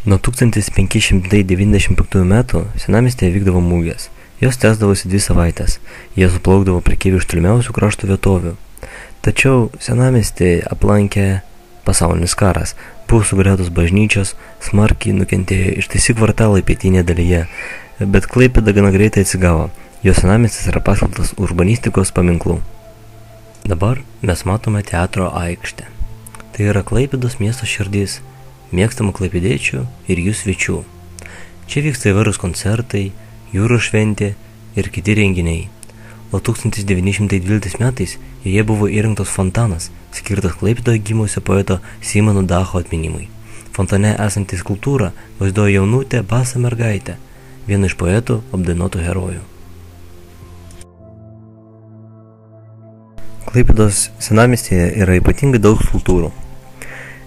Nuo 1595 metų senamiestyje vykdavo mugės. Jos tęsdavosi 2 savaitės. Jie suplaukdavo prekeivių iš tolimiausių krašto vietovių. Tačiau senamiestį aplankė pasaulinis karas. Buvo sugriautos bažnyčios, smarkiai nukentėjo ištisi kvartalai pietinėje dalyje, bet Klaipėda gana greitai atsigavo. Jos senamiestis yra paskelbtas urbanistikos paminklų. Dabar mes matome teatro aikštę. Tai yra Klaipėdos miesto širdis, mėgstamų klaipėdiečių ir jų svečių. Čia vyksta įvairūs koncertai, jūrų šventė ir kiti renginiai. O 1912 metais joje buvo įrengtas fontanas, skirtas Klaipėdoje gimusio poeto Simono Dacho atminimui. Fontane esanti skulptūra vaizduoja jaunutę basą mergaitę, vieną iš poetų apdainuotų herojų. Klaipėdos senamiestyje yra ypatingai daug skulptūrų.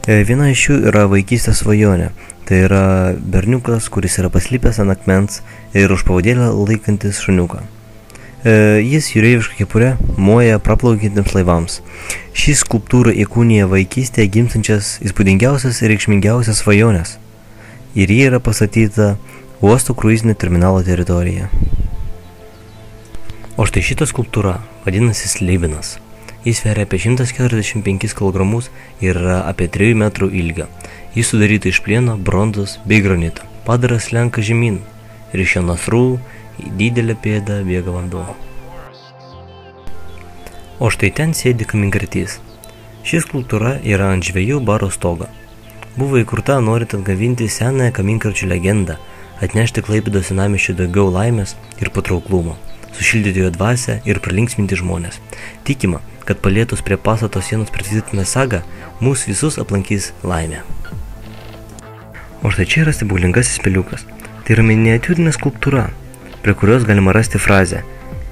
Viena iš jų yra vaikystės svajonė. Tai yra berniukas, kuris yra paslipęs ant akmens ir už pavadėlę laikantis šuniuką. Jis jūreiviška kepure moja praplaukiantiems laivams. Ši skulptūra įkūnija vaikystėje gimstančias įspūdingiausias ir reikšmingiausias svajonės. Ir ji yra pastatyta uosto kruizinio terminalo teritorijoje. O štai šita skulptūra vadinasi Slibinas. Jis sveria apie 145 kg ir yra apie 3 metrų ilgio. Jis sudaryta iš plieno, bronzos bei granito. Padaras slenka žemyn ir iš jo nasrų į didelę pėdą bėga vanduo. O štai ten sėdi kaminkrėtys. Ši skulptūra yra ant žvejų baro stogo. Buvo įkurta norint atgavinti senąją kaminkrėčių legendą, atnešti Klaipėdos senamiesčiui daugiau laimės ir patrauklumo, sušildyti jo dvasią ir pralinksminti žmonės. Tikima, kad palietus prie pastato sienos pritvirtinę sagą, mūsų visus aplankys laimė. O štai čia yra stebuklingasis peliukas. Tai yra miniatiūrinė skulptūra, prie kurios galima rasti frazę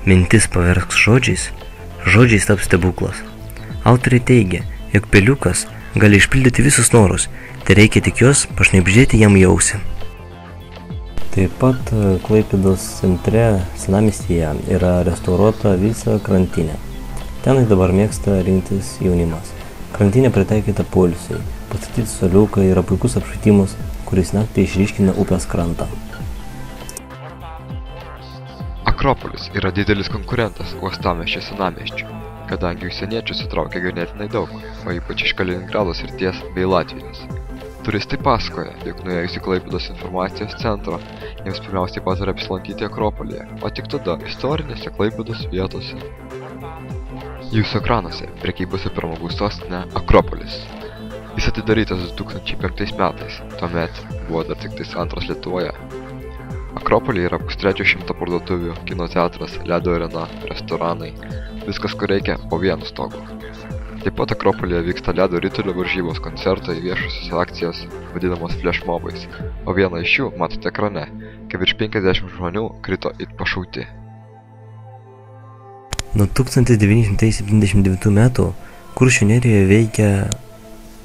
"Mintis paversk žodžiais, žodžiais taps stebuklas". Autoriai teigia, jog peliukas gali išpildyti visus norus, tai reikia tik juos pašnibždėti jam į ausį. Taip pat Klaipėdos centre senamiestyje yra restauruota visa krantinė. Tenai dabar mėgsta rinktis jaunimas. Krantinė pritaikyta poilsiui. Pastatyti suoliukai yra puikus apšvietimas, kuris naktį išryškina upės krantą. Akropolis yra didelis konkurentas uostamiesčio senamiesčių, kadangi užsieniečių sutraukia ganėtinai daug, o ypač iš Kaliningrado srities bei Latvijos. Turistai pasakoja, jog nuėjus į Klaipėdos informacijos centrą, jiems pirmiausiai pataria apsilankyti Akropolyje, o tik tada istorinėse Klaipėdos vietose. Jūsų ekranuose prekybos ir pramogų sostinė Akropolis. Jis atidarytas 2005 metais, tuomet buvo dar tik antras Lietuvoje. Akropolyje yra 300 parduotuvių, kino teatras, ledo arena, restoranai, viskas ko reikia po vienu stogu. Taip pat Akropolyje vyksta ledo ritulio varžybos, koncertai, viešosios akcijos, vadinamos flashmobais, o vieną iš jų matote ekrane, kai virš 50 žmonių krito it pašauti. Nuo 1979 metų Kuršių nerijoje veikia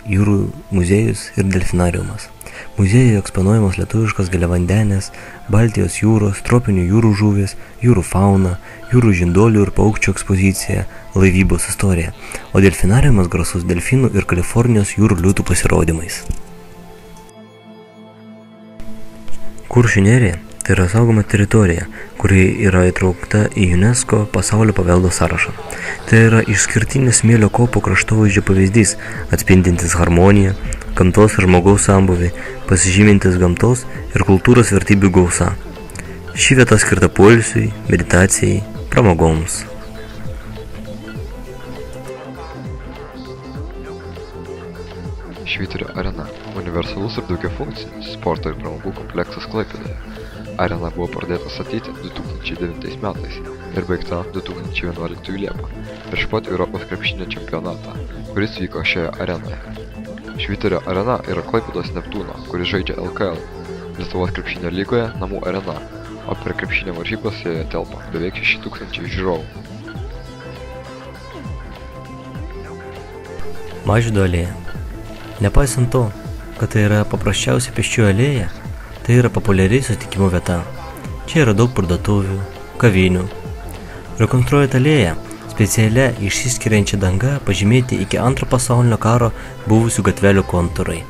jūrų muziejus ir delfinariumas. Muziejuje eksponuojamos lietuviškos giliavandenės, Baltijos jūros, tropinių jūrų žuvys, jūrų fauna, jūrų žinduolių ir paukščių ekspozicija, laivybos istorija, o delfinariumas garsus delfinų ir Kalifornijos jūrų liūtų pasirodymais. Kuršių nerija tai yra saugoma teritorija, kuri yra įtraukta į UNESCO pasaulio paveldo sąrašą. Tai yra išskirtinis smėlio kopų kraštovaizdžio pavyzdys, atspindintis harmoniją, gamtos ir žmogaus sambūvį, pasižymintis gamtos ir kultūros vertybių gausa. Ši vieta skirta poilsiui, meditacijai, pramogoms. Švyturio arena – universalus ir daugiafunkcinis sporto ir pramogų kompleksas Klaipėdoje. Arena buvo pradėta statyti 2009 metais ir baigta 2011 Liepą, prieš pat Europos krepšinio čempionatą, kuris vyko šioje arenoje. Švyturio arena yra Klaipėdos Neptūno, kuris žaidžia LKL, Lietuvos krepšinio lygoje namų arena, o prie krepšinio varžybos joje telpa beveik 6000 žiūrovų. Mažvydo alėja. Nepaisant to, kad tai yra paprasčiausia pėsčiųjų alėja, tai yra populiari susitikimo vieta. Čia yra daug parduotuvių, kavinių. Rekonstruojant alėją, specialia išsiskiriančia danga pažymėti iki Antro pasaulinio karo buvusių gatvelių kontūrai.